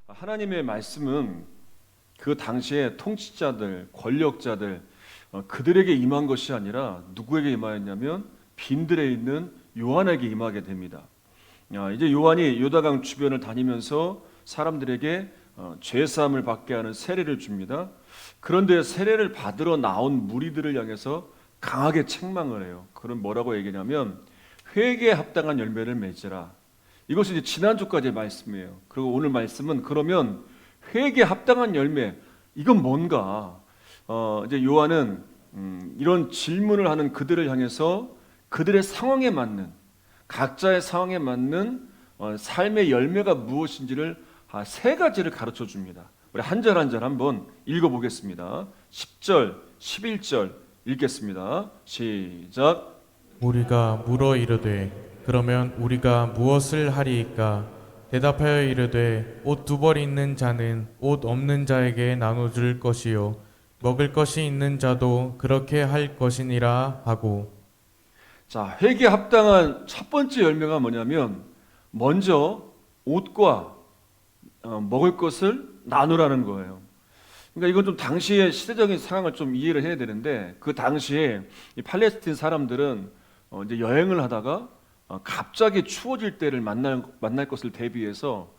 하나님의 말씀은 그 당시에 통치자들, 권력자들 그들에게 임한 것이 아니라 누구에게 임하였냐면 빈들에 있는 요한에게 임하게 됩니다. 이제 요한이 요다강 주변을 다니면서 사람들에게 죄 사함을 받게 하는 세례를 줍니다. 그런데 세례를 받으러 나온 무리들을 향해서 강하게 책망을 해요. 그럼 뭐라고 얘기냐면 회개에 합당한 열매를 맺으라. 이것이 이제 지난주까지의 말씀이에요. 그리고 오늘 말씀은 그러면 회개에 합당한 열매, 이건 뭔가? 이제 요한은 이런 질문을 하는 그들을 향해서 그들의 상황에 맞는, 각자의 상황에 맞는 삶의 열매가 무엇인지를 세 가지를 가르쳐 줍니다. 우리 한 절 한 절 한번 읽어보겠습니다. 10절, 11절 읽겠습니다. 시작. 우리가 물어 이르되 그러면 우리가 무엇을 하리이까? 대답하여 이르되 옷 두 벌 있는 자는 옷 없는 자에게 나눠줄 것이요 먹을 것이 있는 자도 그렇게 할 것이니라 하고. 자, 회개에 합당한 첫 번째 열매가 뭐냐면 먼저 옷과 먹을 것을 나누라는 거예요. 그러니까 이건 좀 당시의 시대적인 상황을 좀 이해를 해야 되는데, 그 당시에 이 팔레스틴 사람들은 이제 여행을 하다가 갑자기 추워질 때를 만날 것을 대비해서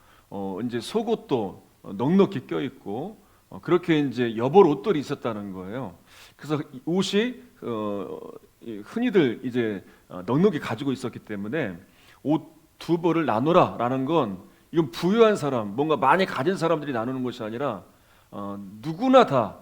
이제 속옷도 넉넉히 껴 입고 그렇게 이제 여벌 옷들이 있었다는 거예요. 그래서 옷이 흔히들 이제 넉넉히 가지고 있었기 때문에 옷 두 벌을 나누라라는 건 이건 부유한 사람, 뭔가 많이 가진 사람들이 나누는 것이 아니라 누구나 다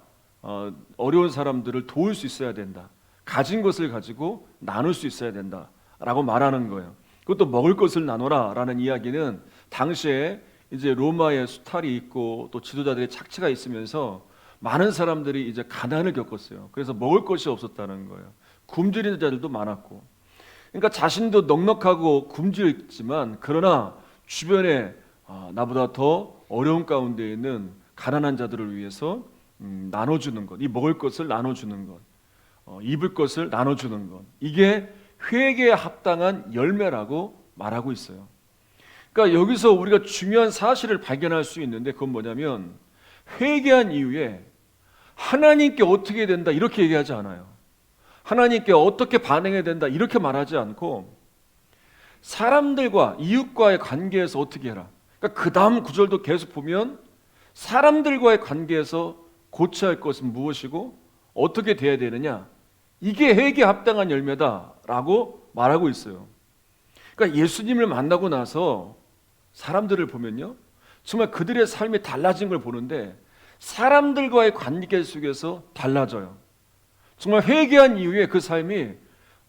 어려운 사람들을 도울 수 있어야 된다. 가진 것을 가지고 나눌 수 있어야 된다라고 말하는 거예요. 그것도 먹을 것을 나눠라라는 이야기는 당시에 이제 로마의 수탈이 있고 또 지도자들의 착취가 있으면서 많은 사람들이 이제 가난을 겪었어요. 그래서 먹을 것이 없었다는 거예요. 굶주리는 자들도 많았고, 그러니까 자신도 넉넉하고 굶주렸지만 그러나 주변에 나보다 더 어려운 가운데 있는 가난한 자들을 위해서 나눠주는 것, 이 먹을 것을 나눠주는 것, 입을 것을 나눠주는 것, 이게 회개에 합당한 열매라고 말하고 있어요. 그러니까 여기서 우리가 중요한 사실을 발견할 수 있는데, 그건 뭐냐면 회개한 이후에 하나님께 어떻게 해야 된다 이렇게 얘기하지 않아요. 하나님께 어떻게 반응해야 된다 이렇게 말하지 않고 사람들과 이웃과의 관계에서 어떻게 해라. 그러니까 그 다음 구절도 계속 보면 사람들과의 관계에서 고쳐야 할 것은 무엇이고 어떻게 돼야 되느냐, 이게 회개에 합당한 열매다라고 말하고 있어요. 그러니까 예수님을 만나고 나서 사람들을 보면요, 정말 그들의 삶이 달라진 걸 보는데 사람들과의 관계 속에서 달라져요. 정말 회개한 이후에 그 삶이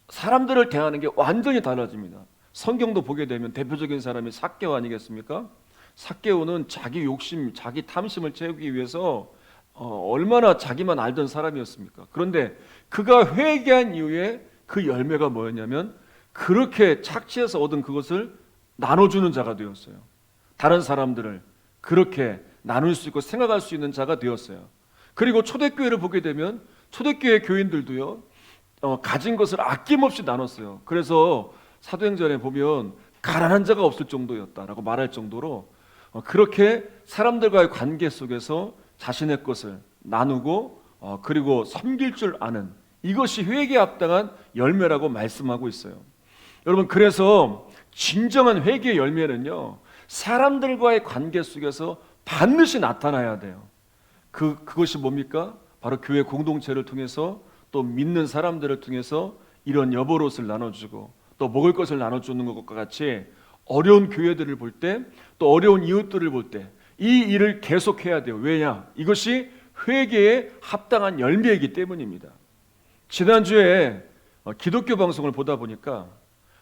사람들을 대하는 게 완전히 달라집니다. 성경도 보게 되면 대표적인 사람이 삭개오 아니겠습니까? 삭개오는 자기 욕심, 자기 탐심을 채우기 위해서 얼마나 자기만 알던 사람이었습니까? 그런데 그가 회개한 이후에 그 열매가 뭐였냐면 그렇게 착취해서 얻은 그것을 나눠주는 자가 되었어요. 다른 사람들을 그렇게 나눌 수 있고 생각할 수 있는 자가 되었어요. 그리고 초대교회를 보게 되면 초대교회 교인들도요, 가진 것을 아낌없이 나눴어요. 그래서 사도행전에 보면 가난한 자가 없을 정도였다라고 말할 정도로 그렇게 사람들과의 관계 속에서 자신의 것을 나누고 그리고 섬길 줄 아는, 이것이 회개에 합당한 열매라고 말씀하고 있어요. 여러분, 그래서 진정한 회개의 열매는요, 사람들과의 관계 속에서 반드시 나타나야 돼요. 그것이 뭡니까? 바로 교회 공동체를 통해서 또 믿는 사람들을 통해서 이런 여벌옷을 나눠주고 또 먹을 것을 나눠주는 것과 같이 어려운 교회들을 볼 때, 또 어려운 이웃들을 볼 때 이 일을 계속해야 돼요. 왜냐? 이것이 회개에 합당한 열매이기 때문입니다. 지난주에 기독교 방송을 보다 보니까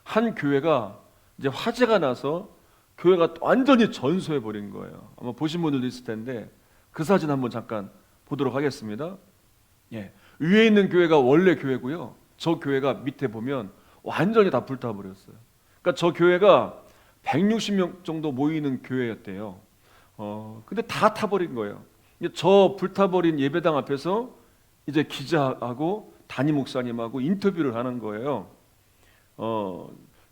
한 교회가 이제 화재가 나서 교회가 완전히 전소해 버린 거예요. 아마 보신 분들도 있을 텐데 그 사진 한번 잠깐 보도록 하겠습니다. 위에 있는 교회가 원래 교회고요, 저 교회가 밑에 보면 완전히 다 불타버렸어요. 그러니까 저 교회가 160명 정도 모이는 교회였대요. 근데 다 타버린 거예요. 저 불타버린 예배당 앞에서 이제 기자하고 담임 목사님하고 인터뷰를 하는 거예요.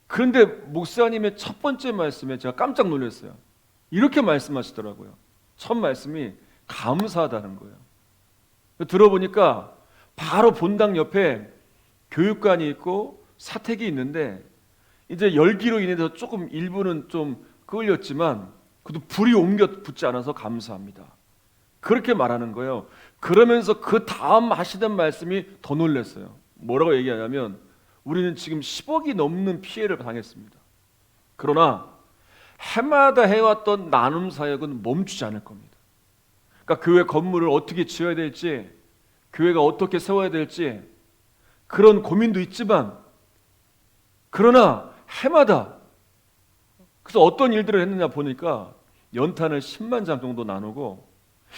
그런데 목사님의 첫 번째 말씀에 제가 깜짝 놀랐어요. 이렇게 말씀하시더라고요. 첫 말씀이 감사하다는 거예요. 들어보니까 바로 본당 옆에 교육관이 있고 사택이 있는데 이제 열기로 인해서 조금 일부는 좀 끌렸지만 그래도 불이 옮겨 붙지 않아서 감사합니다. 그렇게 말하는 거예요. 그러면서 그 다음 하시던 말씀이 더 놀랐어요. 뭐라고 얘기하냐면 우리는 지금 10억이 넘는 피해를 당했습니다. 그러나 해마다 해왔던 나눔 사역은 멈추지 않을 겁니다. 그러니까 교회 건물을 어떻게 지어야 될지, 교회가 어떻게 세워야 될지 그런 고민도 있지만 그러나 해마다 그래서 어떤 일들을 했느냐 보니까 연탄을 10만 장 정도 나누고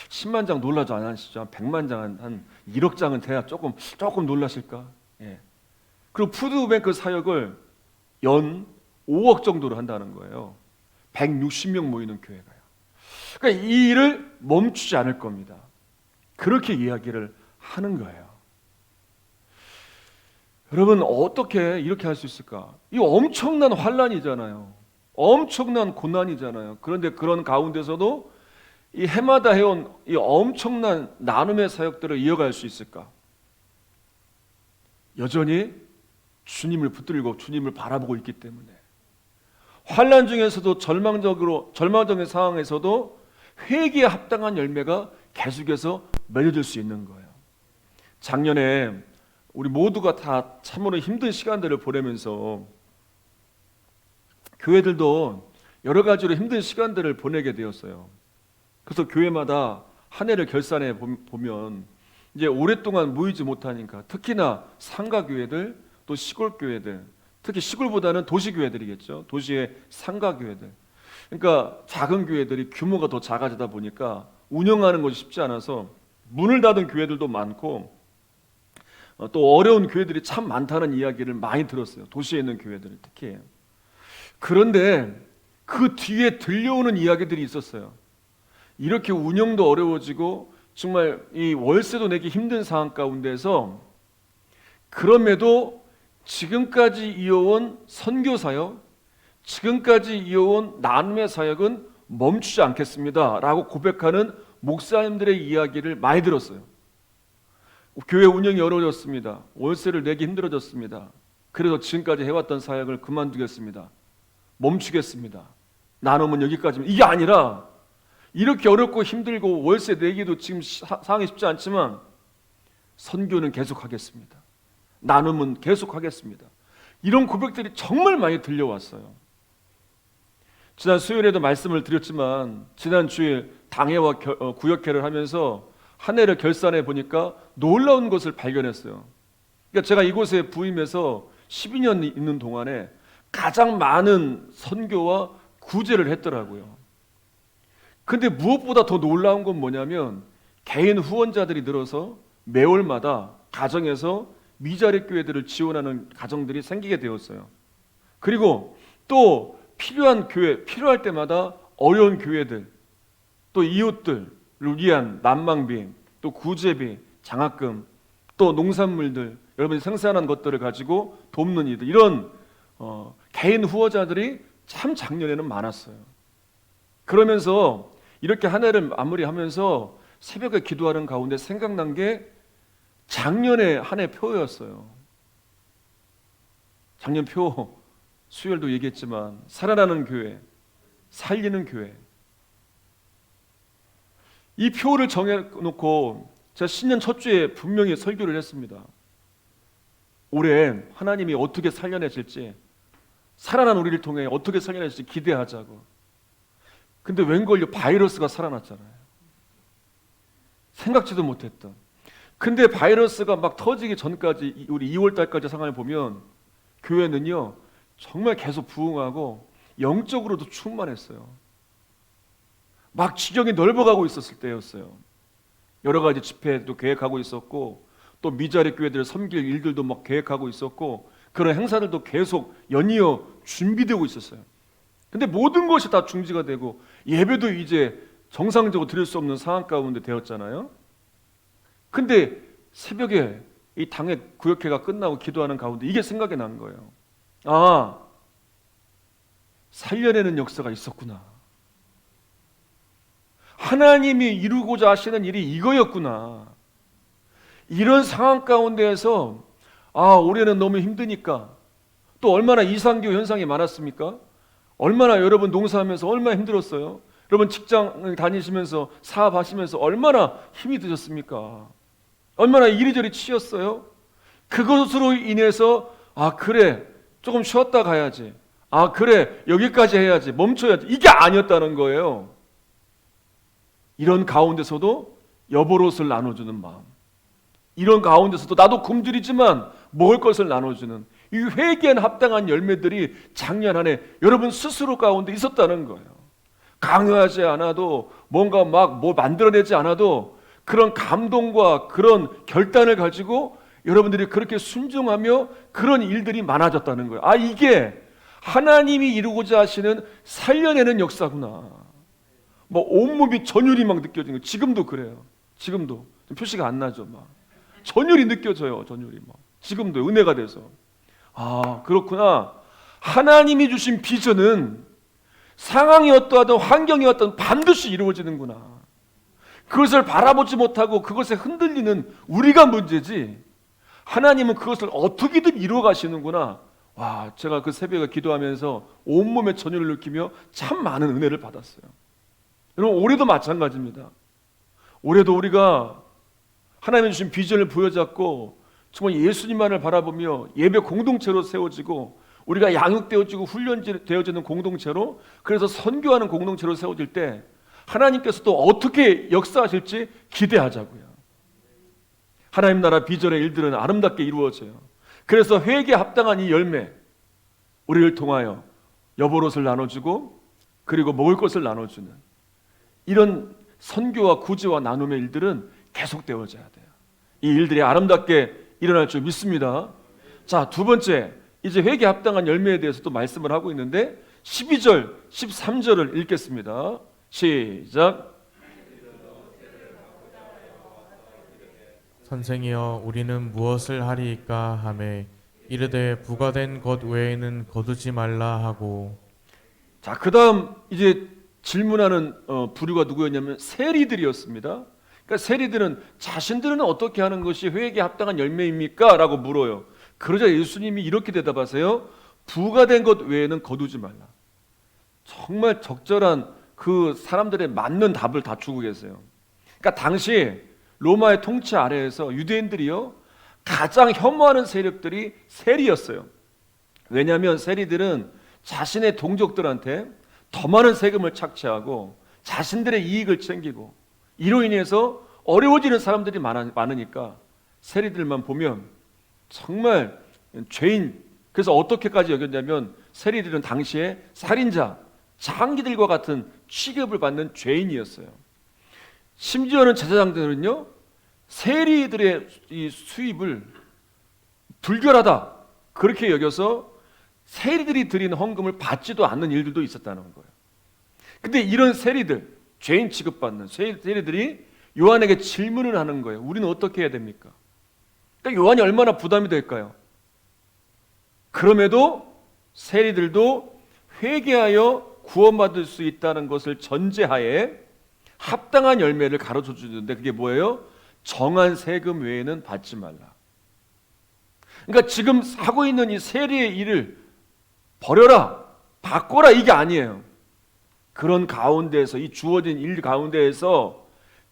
10만 장 놀라지 않으시죠? 한 100만 장, 한 1억 장은 돼야 조금 놀라실까? 예. 그리고 푸드뱅크 사역을 연 5억 정도로 한다는 거예요. 160명 모이는 교회가요. 그러니까 이 일을 멈추지 않을 겁니다. 그렇게 이야기를 하는 거예요. 여러분 어떻게 이렇게 할 수 있을까? 이 엄청난 환란이잖아요. 엄청난 고난이잖아요. 그런데 그런 가운데서도 이 해마다 해온 이 엄청난 나눔의 사역들을 이어갈 수 있을까? 여전히 주님을 붙들고 주님을 바라보고 있기 때문에 환란 중에서도 절망적인 상황에서도 회개에 합당한 열매가 계속해서 맺어질 수 있는 거예요. 작년에 우리 모두가 다 참으로 힘든 시간들을 보내면서 교회들도 여러 가지로 힘든 시간들을 보내게 되었어요. 그래서 교회마다 한 해를 결산해 보면 이제 오랫동안 모이지 못하니까 특히나 상가교회들 또 시골교회들, 특히 시골보다는 도시교회들이겠죠. 도시의 상가교회들. 그러니까 작은 교회들이 규모가 더 작아지다 보니까 운영하는 것이 쉽지 않아서 문을 닫은 교회들도 많고 또 어려운 교회들이 참 많다는 이야기를 많이 들었어요. 도시에 있는 교회들은 특히. 그런데 그 뒤에 들려오는 이야기들이 있었어요. 이렇게 운영도 어려워지고 정말 이 월세도 내기 힘든 상황 가운데서 그럼에도 지금까지 이어온 선교 사역, 지금까지 이어온 나눔의 사역은 멈추지 않겠습니다 라고 고백하는 목사님들의 이야기를 많이 들었어요. 교회 운영이 어려워졌습니다. 월세를 내기 힘들어졌습니다. 그래서 지금까지 해왔던 사역을 그만두겠습니다. 멈추겠습니다. 나눔은 여기까지입니다. 이게 아니라 이렇게 어렵고 힘들고 월세 내기도 지금 상황이 쉽지 않지만 선교는 계속하겠습니다. 나눔은 계속하겠습니다. 이런 고백들이 정말 많이 들려왔어요. 지난 수요일에도 말씀을 드렸지만 지난 주일 당회와 구역회를 하면서 한 해를 결산해 보니까 놀라운 것을 발견했어요. 그러니까 제가 이곳에 부임해서 12년 있는 동안에 가장 많은 선교와 구제를 했더라고요. 근데 무엇보다 더 놀라운 건 뭐냐면 개인 후원자들이 늘어서 매월마다 가정에서 미자립 교회들을 지원하는 가정들이 생기게 되었어요. 그리고 또 필요한 교회, 필요할 때마다 어려운 교회들, 또 이웃들을 위한 난방비, 또 구제비, 장학금, 또 농산물들, 여러분이 생산한 것들을 가지고 돕는 이들, 이런 개인 후원자들이 참 작년에는 많았어요. 그러면서 이렇게 한 해를 마무리하면서 새벽에 기도하는 가운데 생각난 게 작년에 한 해 표였어요. 작년 표 수요일도 얘기했지만 살아나는 교회, 살리는 교회. 이 표를 정해놓고 제가 신년 첫 주에 분명히 설교를 했습니다. 올해 하나님이 어떻게 살려내실지, 살아난 우리를 통해 어떻게 살려내실지 기대하자고. 근데 웬걸요, 바이러스가 살아났잖아요. 생각지도 못했던. 근데 바이러스가 막 터지기 전까지 우리 2월 달까지 상황을 보면 교회는요 정말 계속 부흥하고 영적으로도 충만했어요. 막 지경이 넓어가고 있었을 때였어요. 여러 가지 집회도 계획하고 있었고 또 미자립 교회들을 섬길 일들도 막 계획하고 있었고 그런 행사들도 계속 연이어 준비되고 있었어요. 근데 모든 것이 다 중지가 되고 예배도 이제 정상적으로 드릴 수 없는 상황 가운데 되었잖아요. 근데 새벽에 이 당회 구역회가 끝나고 기도하는 가운데 이게 생각이 난 거예요. 아, 살려내는 역사가 있었구나. 하나님이 이루고자 하시는 일이 이거였구나. 이런 상황 가운데에서 올해는 너무 힘드니까, 또 얼마나 이상기후 현상이 많았습니까? 얼마나 여러분 농사하면서 얼마나 힘들었어요? 여러분 직장 다니시면서 사업하시면서 얼마나 힘이 드셨습니까? 얼마나 이리저리 치였어요? 그것으로 인해서 그래 조금 쉬었다 가야지, 그래 여기까지 해야지, 멈춰야지, 이게 아니었다는 거예요. 이런 가운데서도 여보롯을 나눠주는 마음, 이런 가운데서도 나도 굶주리지만 먹을 것을 나눠주는 이 회개에 합당한 열매들이 작년 한 해 여러분 스스로 가운데 있었다는 거예요. 강요하지 않아도, 뭔가 막 뭐 만들어내지 않아도 그런 감동과 그런 결단을 가지고 여러분들이 그렇게 순종하며 그런 일들이 많아졌다는 거예요. 이게 하나님이 이루고자 하시는 살려내는 역사구나. 뭐 온몸이 전율이 막 느껴지는 거예요. 지금도 그래요. 지금도 표시가 안 나죠. 막 전율이 느껴져요. 전율이 막 지금도 은혜가 돼서 그렇구나. 하나님이 주신 비전은 상황이 어떠하든 환경이 어떠하든 반드시 이루어지는구나. 그것을 바라보지 못하고 그것에 흔들리는 우리가 문제지, 하나님은 그것을 어떻게든 이루어 가시는구나. 제가 그 새벽에 기도하면서 온몸에 전율을 느끼며 참 많은 은혜를 받았어요. 여러분 올해도 마찬가지입니다. 올해도 우리가 하나님이 주신 비전을 부여잡고 정말 예수님만을 바라보며 예배 공동체로 세워지고, 우리가 양육되어지고 훈련되어지는 공동체로, 그래서 선교하는 공동체로 세워질 때 하나님께서 또 어떻게 역사하실지 기대하자고요. 하나님 나라 비전의 일들은 아름답게 이루어져요. 그래서 회개에 합당한 이 열매, 우리를 통하여 여보롯을 나눠주고 그리고 먹을 것을 나눠주는 이런 선교와 구제와 나눔의 일들은 계속되어져야 돼요. 이 일들이 아름답게 일어날 줄 믿습니다. 자, 두 번째, 이제 회개에 합당한 열매에 대해서 또 말씀을 하고 있는데 12절, 13절을 읽겠습니다. 시작. 선생이여 우리는 무엇을 하리이까 하매 이르되 부과된 것 외에는 거두지 말라 하고. 자, 그 다음 이제 질문하는 부류가 누구였냐면 세리들이었습니다. 그러니까 세리들은 자신들은 어떻게 하는 것이 회개에 합당한 열매입니까? 라고 물어요. 그러자 예수님이 이렇게 대답하세요. 부과된 것 외에는 거두지 말라. 정말 적절한 그 사람들의 맞는 답을 다 주고 계세요. 그러니까 당시 로마의 통치 아래에서 유대인들이요 가장 혐오하는 세력들이 세리였어요. 왜냐하면 세리들은 자신의 동족들한테 더 많은 세금을 착취하고 자신들의 이익을 챙기고, 이로 인해서 어려워지는 사람들이 많으니까 세리들만 보면 정말 죄인, 그래서 어떻게까지 여겼냐면 세리들은 당시에 살인자, 장기들과 같은 취급을 받는 죄인이었어요. 심지어는 제사장들은요 세리들의 이 수입을 불결하다 그렇게 여겨서 세리들이 드린 헌금을 받지도 않는 일들도 있었다는 거예요. 근데 이런 세리들, 죄인 취급받는 세리들이 요한에게 질문을 하는 거예요. 우리는 어떻게 해야 됩니까? 그러니까 요한이 얼마나 부담이 될까요? 그럼에도 세리들도 회개하여 구원받을 수 있다는 것을 전제하에 합당한 열매를 가르쳐 주는데, 그게 뭐예요? 정한 세금 외에는 받지 말라. 그러니까 지금 하고 있는 이 세리의 일을 버려라, 바꿔라, 이게 아니에요. 그런 가운데에서, 이 주어진 일 가운데에서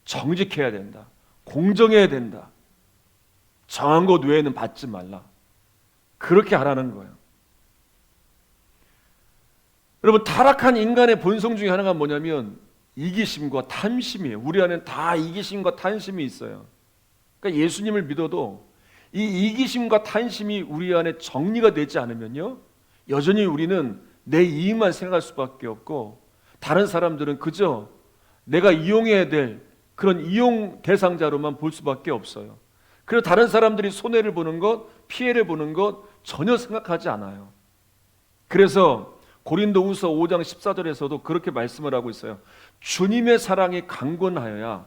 정직해야 된다, 공정해야 된다, 정한 것 외에는 받지 말라, 그렇게 하라는 거예요. 여러분, 타락한 인간의 본성 중에 하나가 뭐냐면 이기심과 탐심이에요. 우리 안에는 다 이기심과 탐심이 있어요. 그러니까 예수님을 믿어도 이 이기심과 탐심이 우리 안에 정리가 되지 않으면요 여전히 우리는 내 이익만 생각할 수밖에 없고, 다른 사람들은 그저 내가 이용해야 될 그런 이용 대상자로만 볼 수밖에 없어요. 그리고 다른 사람들이 손해를 보는 것, 피해를 보는 것 전혀 생각하지 않아요. 그래서 고린도후서 5장 14절에서도 그렇게 말씀을 하고 있어요. 주님의 사랑이 강건하여야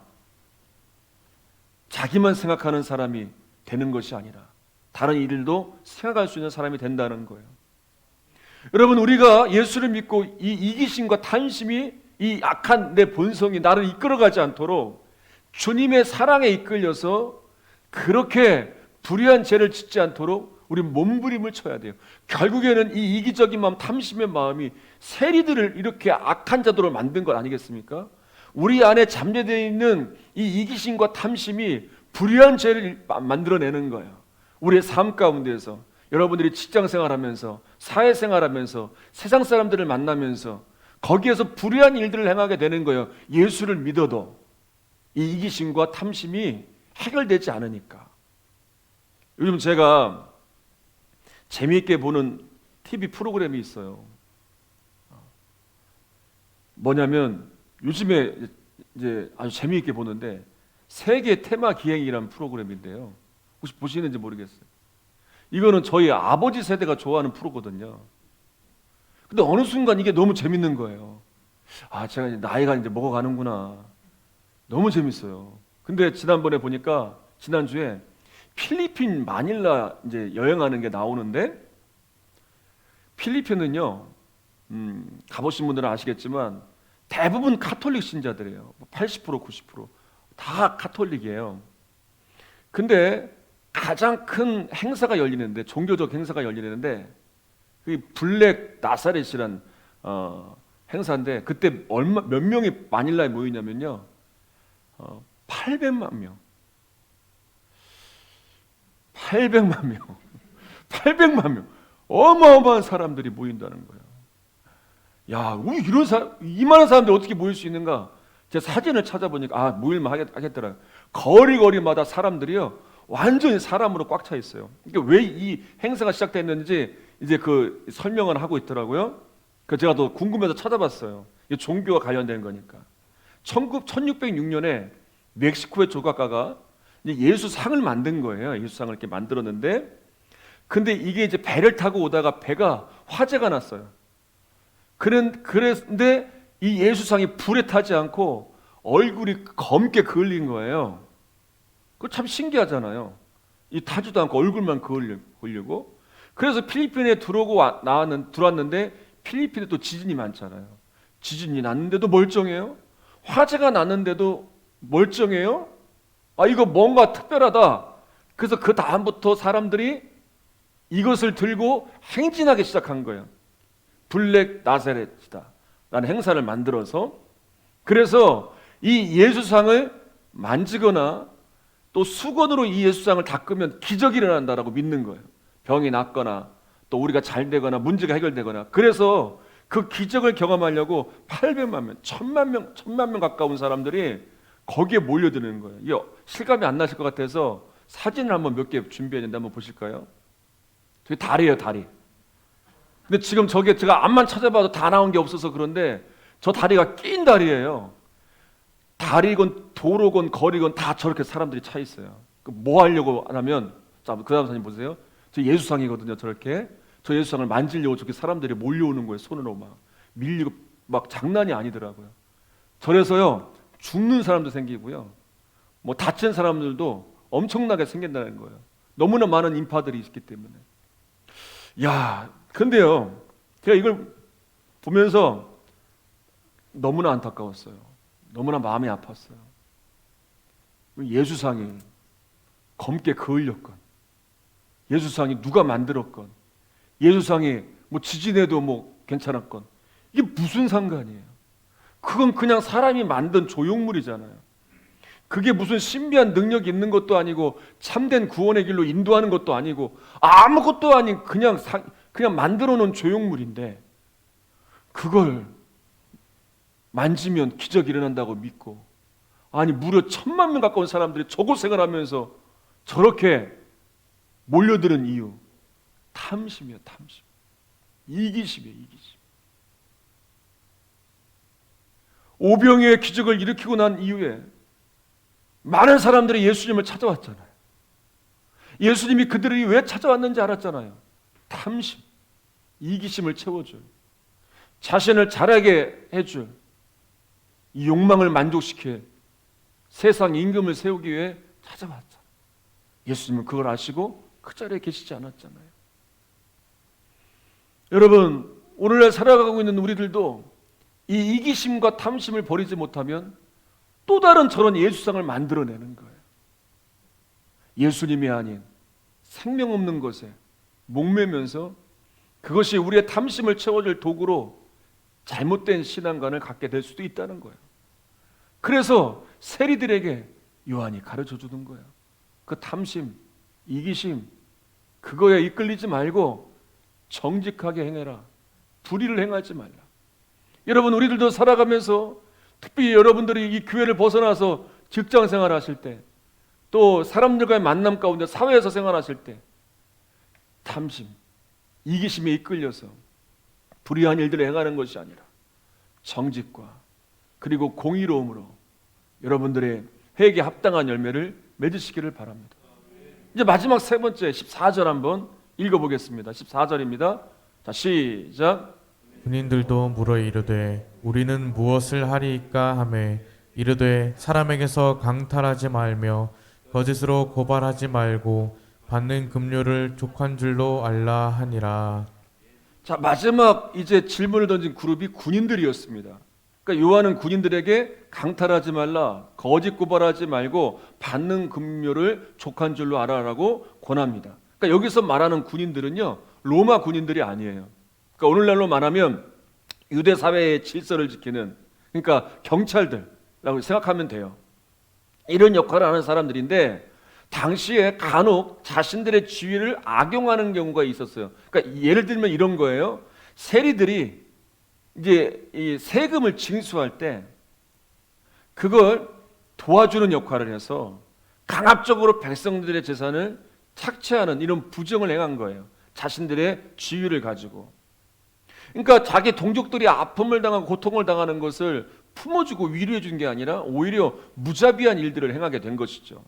자기만 생각하는 사람이 되는 것이 아니라 다른 일도 생각할 수 있는 사람이 된다는 거예요. 여러분, 우리가 예수를 믿고 이 이기심과 탐심이 이 악한 내 본성이 나를 이끌어가지 않도록 주님의 사랑에 이끌려서 그렇게 불의한 죄를 짓지 않도록 우리 몸부림을 쳐야 돼요. 결국에는 이 이기적인 마음, 탐심의 마음이 세리들을 이렇게 악한 자들로 만든 것 아니겠습니까? 우리 안에 잠재되어 있는 이 이기심과 탐심이 불의한 죄를 만들어내는 거예요. 우리의 삶 가운데서 여러분들이 직장생활하면서 사회생활하면서 세상 사람들을 만나면서 거기에서 불의한 일들을 행하게 되는 거예요. 예수를 믿어도 이 이기심과 탐심이 해결되지 않으니까. 요즘 제가 재미있게 보는 TV 프로그램이 있어요. 뭐냐면 요즘에 이제 아주 재미있게 보는데 세계 테마 기행이라는 프로그램인데요. 혹시 보시는지 모르겠어요. 이거는 저희 아버지 세대가 좋아하는 프로거든요. 근데 어느 순간 이게 너무 재밌는 거예요. 아, 제가 이제 나이가 이제 먹어가는구나. 너무 재밌어요. 근데 지난번에 보니까 지난주에 필리핀 마닐라 이제 여행하는 게 나오는데 필리핀은요, 가보신 분들은 아시겠지만 대부분 카톨릭 신자들이에요. 80% 90%다 카톨릭이에요. 근데 가장 큰 행사가 열리는데 종교적 행사가 열리는데 그 블랙 나사렛이란 행사인데 그때 몇 명이 마닐라에 모이냐면요, 800만 명. 800만 명. 800만 명. 어마어마한 사람들이 모인다는 거예요. 야, 우리 이만한 사람들이 어떻게 모일 수 있는가? 제가 사진을 찾아보니까 모일만 하겠더라고요. 거리마다 사람들이요, 완전히 사람으로 꽉 차 있어요. 그러니까 왜 이 행사가 시작됐는지 이제 그 설명을 하고 있더라고요. 그 제가 더 궁금해서 찾아봤어요. 이 종교와 관련된 거니까. 1606년에 멕시코의 조각가가 이제 예수상을 만든 거예요. 예수상을 이렇게 만들었는데, 근데 이게 이제 배를 타고 오다가 배가 화재가 났어요. 그런데 이 예수상이 불에 타지 않고 얼굴이 검게 그을린 거예요. 그거 참 신기하잖아요. 이 타지도 않고 얼굴만 그을리고. 그래서 필리핀에 들어왔는데 필리핀에 또 지진이 많잖아요. 지진이 났는데도 멀쩡해요. 화재가 났는데도 멀쩡해요. 이거 뭔가 특별하다. 그래서 그 다음부터 사람들이 이것을 들고 행진하기 시작한 거예요. 블랙 나사렛이다 라는 행사를 만들어서, 그래서 이 예수상을 만지거나 또 수건으로 이 예수상을 닦으면 기적이 일어난다라고 믿는 거예요. 병이 낫거나 또 우리가 잘 되거나 문제가 해결되거나. 그래서 그 기적을 경험하려고 800만 명, 1000만 명 가까운 사람들이 거기에 몰려드는 거예요. 이게 실감이 안 나실 것 같아서 사진을 한번 몇 개 준비했는데 한번 보실까요? 저기 다리예요, 다리. 근데 지금 저게 제가 앞만 찾아봐도 다 나온 게 없어서 그런데 저 다리가 낀 다리예요. 다리건 도로건 거리건 다 저렇게 사람들이 차 있어요. 뭐 하려고 하냐면, 자, 그 다음 사진 보세요. 저 예수상이거든요. 저렇게 저 예수상을 만지려고 저렇게 사람들이 몰려오는 거예요. 손으로 막 밀리고 막 장난이 아니더라고요. 저래서요, 죽는 사람도 생기고요, 뭐 다친 사람들도 엄청나게 생긴다는 거예요. 너무나 많은 인파들이 있기 때문에. 야, 근데요, 제가 이걸 보면서 너무나 안타까웠어요. 너무나 마음이 아팠어요. 예수상이 검게 그을렸건, 예수상이 누가 만들었건, 예수상이 뭐 지진해도 뭐 괜찮았건, 이게 무슨 상관이에요? 그건 그냥 사람이 만든 조형물이잖아요. 그게 무슨 신비한 능력이 있는 것도 아니고 참된 구원의 길로 인도하는 것도 아니고 아무것도 아닌 그냥 만들어 놓은 조형물인데, 그걸 만지면 기적이 일어난다고 믿고, 아니 무려 1000만 명 가까운 사람들이 저고생을 하면서 저렇게 몰려드는 이유, 탐심이에요. 탐심. 이기심이에요. 이기심. 오병이어의 기적을 일으키고 난 이후에 많은 사람들이 예수님을 찾아왔잖아요. 예수님이 그들이 왜 찾아왔는지 알았잖아요. 탐심, 이기심을 채워줄, 자신을 잘하게 해줄, 이 욕망을 만족시킬 세상 임금을 세우기 위해 찾아왔잖아요. 예수님은 그걸 아시고 그 자리에 계시지 않았잖아요. 여러분, 오늘날 살아가고 있는 우리들도 이 이기심과 탐심을 버리지 못하면 또 다른 저런 예수상을 만들어내는 거예요. 예수님이 아닌 생명 없는 것에 목매면서 그것이 우리의 탐심을 채워줄 도구로 잘못된 신앙관을 갖게 될 수도 있다는 거예요. 그래서 세리들에게 요한이 가르쳐 주는 거예요. 그 탐심, 이기심, 그거에 이끌리지 말고 정직하게 행해라. 불의를 행하지 말라. 여러분, 우리들도 살아가면서 특히 여러분들이 이 교회를 벗어나서 직장 생활하실 때, 또 사람들과의 만남 가운데 사회에서 생활하실 때 탐심, 이기심에 이끌려서 불의한 일들을 행하는 것이 아니라 정직과 그리고 공의로움으로 여러분들의 회개에 합당한 열매를 맺으시기를 바랍니다. 이제 마지막 세 번째 14절 한번 읽어보겠습니다. 14절입니다. 자, 시작. 군인들도 물어 이르되 우리는 무엇을 하리이까 하매 이르되 사람에게서 강탈하지 말며 거짓으로 고발하지 말고 받는 급료를 족한 줄로 알라 하니라. 자, 마지막 이제 질문을 던진 그룹이 군인들이었습니다. 그러니까 요한은 군인들에게 강탈하지 말라, 거짓 고발하지 말고 받는 급료를 족한 줄로 알아라고 권합니다. 그러니까 여기서 말하는 군인들은요, 로마 군인들이 아니에요. 그러니까 오늘날로 말하면 유대 사회의 질서를 지키는, 그러니까 경찰들라고 생각하면 돼요. 이런 역할을 하는 사람들인데 당시에 간혹 자신들의 지위를 악용하는 경우가 있었어요. 그러니까 예를 들면 이런 거예요. 세리들이 이제 이 세금을 징수할 때 그걸 도와주는 역할을 해서 강압적으로 백성들의 재산을 착취하는 이런 부정을 행한 거예요. 자신들의 지위를 가지고. 그러니까 자기 동족들이 아픔을 당하고 고통을 당하는 것을 품어주고 위로해 준 게 아니라 오히려 무자비한 일들을 행하게 된 것이죠.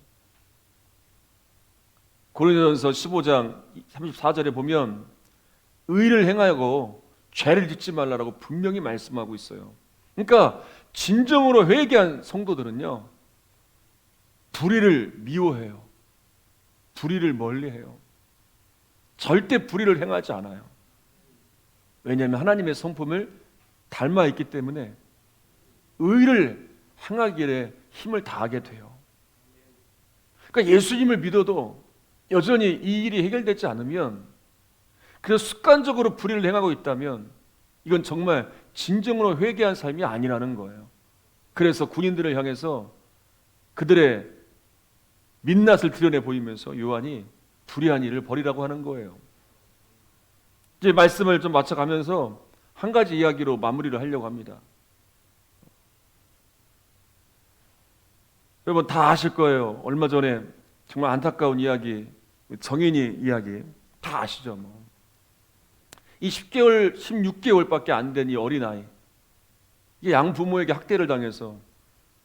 고린도전서 15장 34절에 보면 의를 행하고 죄를 짓지 말라라고 분명히 말씀하고 있어요. 그러니까 진정으로 회개한 성도들은요, 불의를 미워해요. 불의를 멀리해요. 절대 불의를 행하지 않아요. 왜냐하면 하나님의 성품을 닮아 있기 때문에 의를 행하기에 힘을 다하게 돼요. 그러니까 예수님을 믿어도 여전히 이 일이 해결되지 않으면, 그래서 습관적으로 불의를 행하고 있다면 이건 정말 진정으로 회개한 삶이 아니라는 거예요. 그래서 군인들을 향해서 그들의 민낯을 드러내 보이면서 요한이 불의한 일을 벌이라고 하는 거예요. 이제 말씀을 좀 맞춰가면서 한 가지 이야기로 마무리를 하려고 합니다. 여러분 다 아실 거예요. 얼마 전에 정말 안타까운 이야기, 정인이 이야기 다 아시죠? 이 10개월, 16개월밖에 안 된 이 어린아이, 이게 양부모에게 학대를 당해서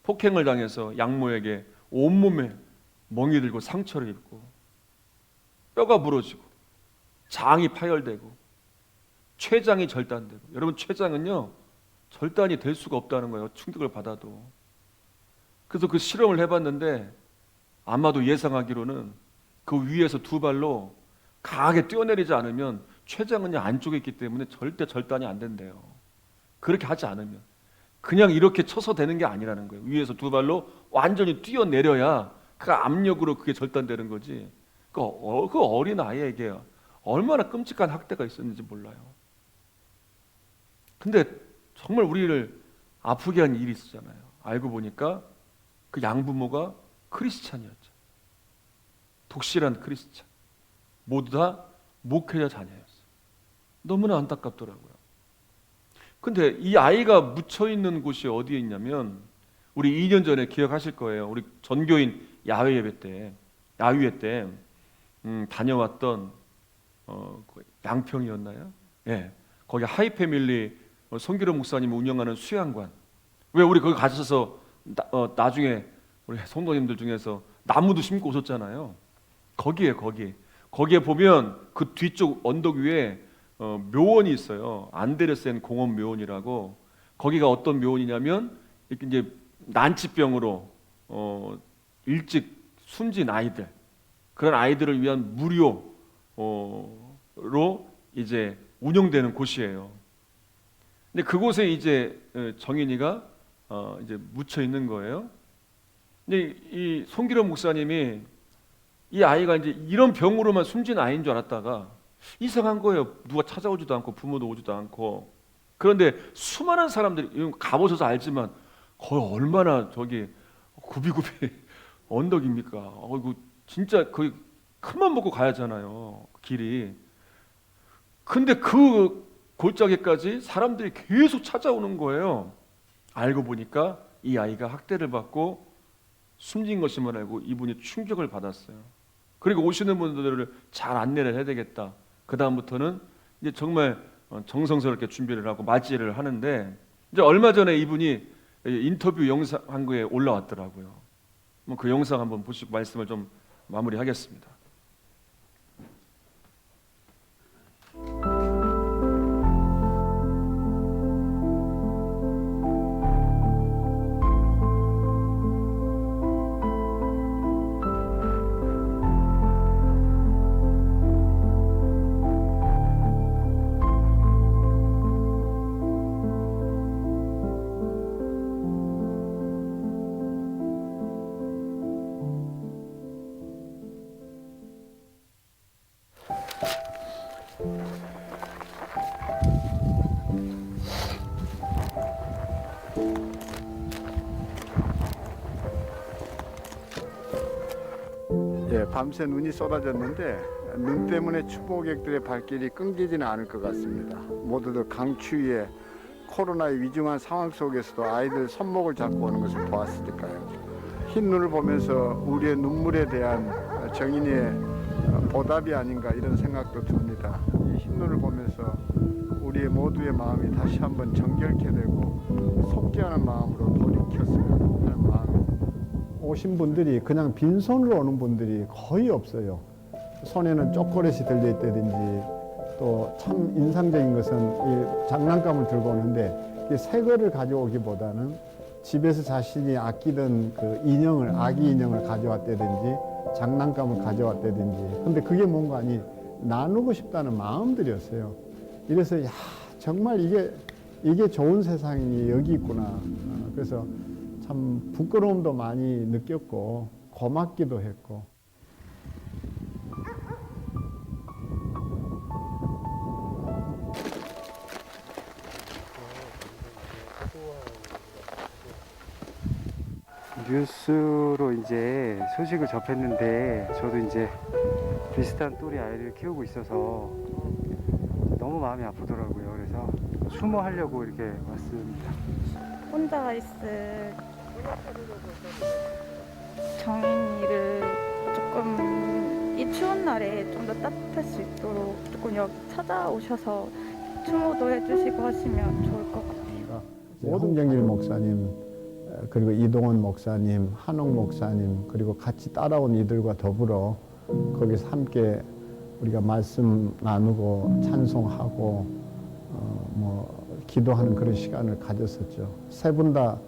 폭행을 당해서 양모에게 온몸에 멍이 들고 상처를 입고 뼈가 부러지고 장이 파열되고 췌장이 절단되고, 여러분 췌장은요 절단이 될 수가 없다는 거예요. 충격을 받아도. 그래서 그 실험을 해봤는데 아마도 예상하기로는 그 위에서 두 발로 강하게 뛰어내리지 않으면 췌장은 안쪽에 있기 때문에 절대 절단이 안 된대요. 그렇게 하지 않으면. 그냥 이렇게 쳐서 되는 게 아니라는 거예요. 위에서 두 발로 완전히 뛰어내려야 그 압력으로 그게 절단되는 거지. 그 어린 아이에게 얼마나 끔찍한 학대가 있었는지 몰라요. 근데 정말 우리를 아프게 한 일이 있었잖아요. 알고 보니까 그 양부모가 크리스찬이었죠. 독실한 크리스찬. 모두 다 목회자 자녀였어요. 너무나 안타깝더라고요. 근데 이 아이가 묻혀있는 곳이 어디에 있냐면, 우리 2년 전에 기억하실 거예요. 우리 전교인 야외 예배 때, 야유회 때 다녀왔던 양평이었나요? 예, 거기 하이패밀리 송기로 목사님이 운영하는 수양관. 왜 우리 거기 가셔서 나중에 우리 성도님들 중에서 나무도 심고 오셨잖아요. 거기에 보면 그 뒤쪽 언덕 위에 묘원이 있어요. 안데르센 공원 묘원이라고. 거기가 어떤 묘원이냐면 이렇게 이제 난치병으로 일찍 숨진 아이들, 그런 아이들을 위한 무료로 이제 운영되는 곳이에요. 근데 그곳에 이제 정인이가 이제 묻혀 있는 거예요. 근데 이 송기령 목사님이 이 아이가 이제 이런 병으로만 숨진 아이인 줄 알았다가 이상한 거예요. 누가 찾아오지도 않고 부모도 오지도 않고. 그런데 수많은 사람들이 가보셔서 알지만 거의 얼마나 저기 굽이굽이 언덕입니까? 이거 진짜 거의 큰맘 먹고 가야 하잖아요. 길이. 근데 그 골짜기까지 사람들이 계속 찾아오는 거예요. 알고 보니까 이 아이가 학대를 받고 숨진 것임을 알고 이분이 충격을 받았어요. 그리고 오시는 분들을 잘 안내를 해야 되겠다. 그 다음부터는 이제 정말 정성스럽게 준비를 하고 맞이를 하는데, 이제 얼마 전에 이분이 인터뷰 영상 한 거에 올라왔더라고요. 그 영상 한번 보시고 말씀을 좀 마무리하겠습니다. 예, 밤새 눈이 쏟아졌는데 눈 때문에 추모객들의 발길이 끊기지는 않을 것 같습니다. 모두들 강추위에 코로나의 위중한 상황 속에서도 아이들 손목을 잡고 오는 것을 보았으니까요. 흰 눈을 보면서 우리의 눈물에 대한 정인이의 보답이 아닌가 이런 생각도 듭니다. 이 흰 눈을 보면서 우리의 모두의 마음이 다시 한번 정결케 되고 속죄하는 마음으로 돌이켰으면 하는 마음이 오신 분들이 그냥 빈손으로 오는 분들이 거의 없어요. 손에는 초콜릿이 들려있다든지 또 참 인상적인 것은 이 장난감을 들고 오는데 새 거를 가져오기보다는 집에서 자신이 아끼던 그 인형을, 아기 인형을 가져왔다든지 장난감을 가져왔다든지, 근데 그게 뭔가 아니 나누고 싶다는 마음들이었어요. 이래서 야, 정말 이게 좋은 세상이 여기 있구나. 그래서 참 부끄러움도 많이 느꼈고 고맙기도 했고. 뉴스로 이제 소식을 접했는데 저도 이제 비슷한 또래 아이를 키우고 있어서 너무 마음이 아프더라고요. 그래서 추모하려고 이렇게 왔습니다. 혼자 있을 정인이를 조금 이 추운 날에 좀 더 따뜻할 수 있도록 조금 여기 찾아오셔서 추모도 해주시고 하시면 좋을 것 같아요. 홍정길 목사님, 그리고 이동원 목사님, 한옥 목사님, 그리고 같이 따라온 이들과 더불어 거기서 함께 우리가 말씀 나누고 찬송하고 기도하는 그런 시간을 가졌었죠. 세 분 다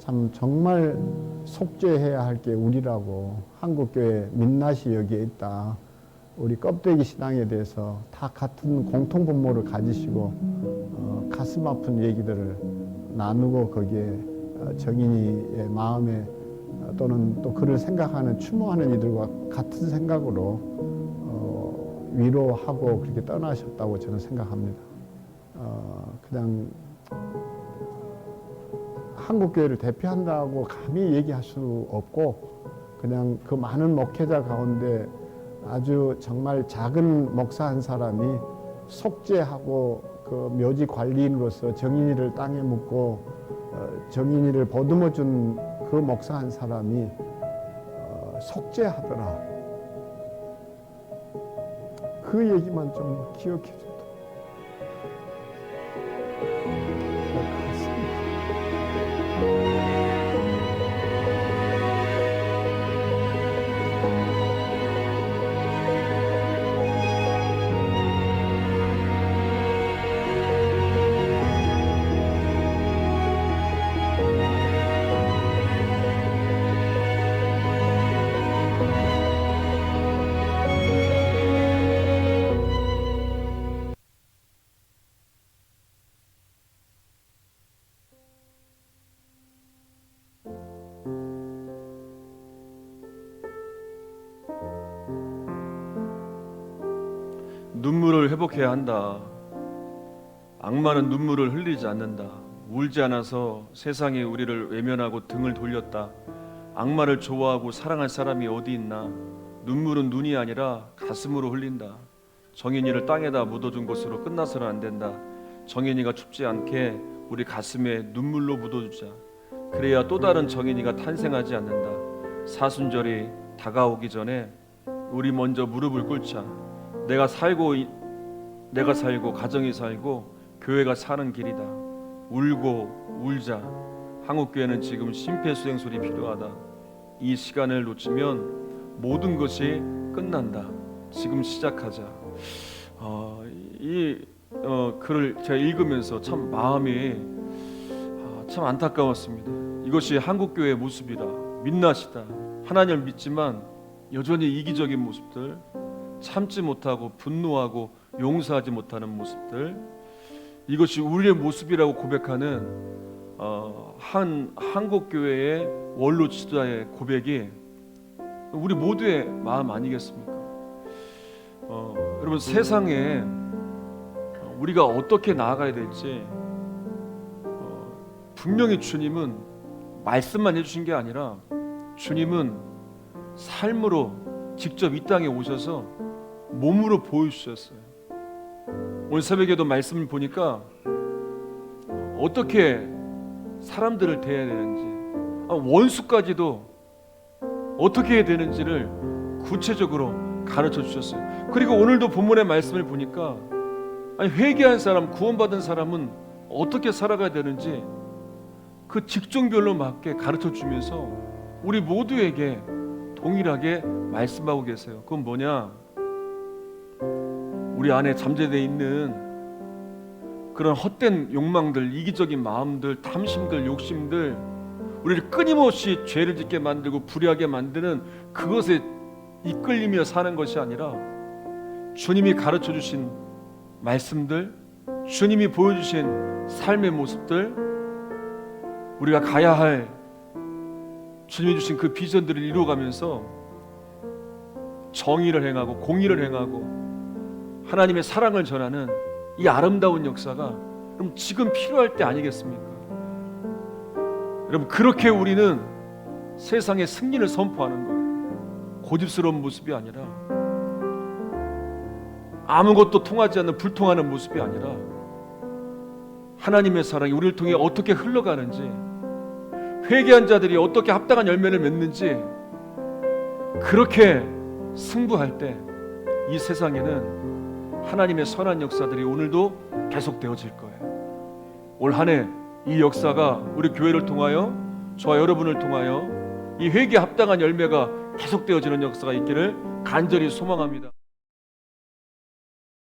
참 정말 속죄해야 할 게 우리라고, 한국교회 민낯이 여기에 있다. 우리 껍데기 신앙에 대해서 다 같은 공통 분모를 가지시고 가슴 아픈 얘기들을 나누고 거기에 정인이의 마음에 또는 또 그를 생각하는 추모하는 이들과 같은 생각으로 위로하고 그렇게 떠나셨다고 저는 생각합니다. 그냥 한국교회를 대표한다고 감히 얘기할 수 없고 그냥 그 많은 목회자 가운데 아주 정말 작은 목사 한 사람이 속죄하고 그 묘지 관리인으로서 정인이를 땅에 묻고 정인이를 보듬어 준 그 목사 한 사람이 속죄하더라. 그 얘기만 좀 기억해 줘도 눈물을 회복해야 한다. 악마는 눈물을 흘리지 않는다. 울지 않아서 세상이 우리를 외면하고 등을 돌렸다. 악마를 좋아하고 사랑할 사람이 어디 있나? 눈물은 눈이 아니라 가슴으로 흘린다. 정인이를 땅에다 묻어준 것으로 끝나서는 안 된다. 정인이가 춥지 않게 우리 가슴에 눈물로 묻어주자. 그래야 또 다른 정인이가 탄생하지 않는다. 사순절이 다가오기 전에 우리 먼저 무릎을 꿇자. 내가 살고 가정이 살고 교회가 사는 길이다. 울고 울자. 한국교회는 지금 심폐소생술이 필요하다. 이 시간을 놓치면 모든 것이 끝난다. 지금 시작하자. 이 글을 제가 읽으면서 참 마음이 참 안타까웠습니다. 이것이 한국교회의 모습이다. 민낯이다. 하나님을 믿지만 여전히 이기적인 모습들, 참지 못하고 분노하고 용서하지 못하는 모습들, 이것이 우리의 모습이라고 고백하는 한 한국교회의 원로 지도자의 고백이 우리 모두의 마음 아니겠습니까? 여러분, 세상에 우리가 어떻게 나아가야 될지 분명히 주님은 말씀만 해주신 게 아니라 주님은 삶으로 직접 이 땅에 오셔서 몸으로 보여주셨어요. 오늘 새벽에도 말씀을 보니까 어떻게 사람들을 대해야 되는지, 원수까지도 어떻게 해야 되는지를 구체적으로 가르쳐 주셨어요. 그리고 오늘도 본문의 말씀을 보니까 회개한 사람, 구원받은 사람은 어떻게 살아가야 되는지 그 직종별로 맞게 가르쳐 주면서 우리 모두에게 동일하게 말씀하고 계세요. 그건 뭐냐? 우리 안에 잠재되어 있는 그런 헛된 욕망들, 이기적인 마음들, 탐심들, 욕심들, 우리를 끊임없이 죄를 짓게 만들고 불의하게 만드는 그것에 이끌리며 사는 것이 아니라 주님이 가르쳐 주신 말씀들, 주님이 보여주신 삶의 모습들, 우리가 가야 할 주님이 주신 그 비전들을 이루어가면서 정의를 행하고 공의를 행하고 하나님의 사랑을 전하는 이 아름다운 역사가 그럼 지금 필요할 때 아니겠습니까? 여러분, 그렇게 우리는 세상에 승리를 선포하는 거예요. 고집스러운 모습이 아니라, 아무것도 통하지 않는 불통하는 모습이 아니라 하나님의 사랑이 우리를 통해 어떻게 흘러가는지, 회개한 자들이 어떻게 합당한 열매를 맺는지, 그렇게 승부할 때 이 세상에는 하나님의 선한 역사들이 오늘도 계속되어질 거예요. 올 한 해 이 역사가 우리 교회를 통하여, 저와 여러분을 통하여 이 회개에 합당한 열매가 계속되어지는 역사가 있기를 간절히 소망합니다.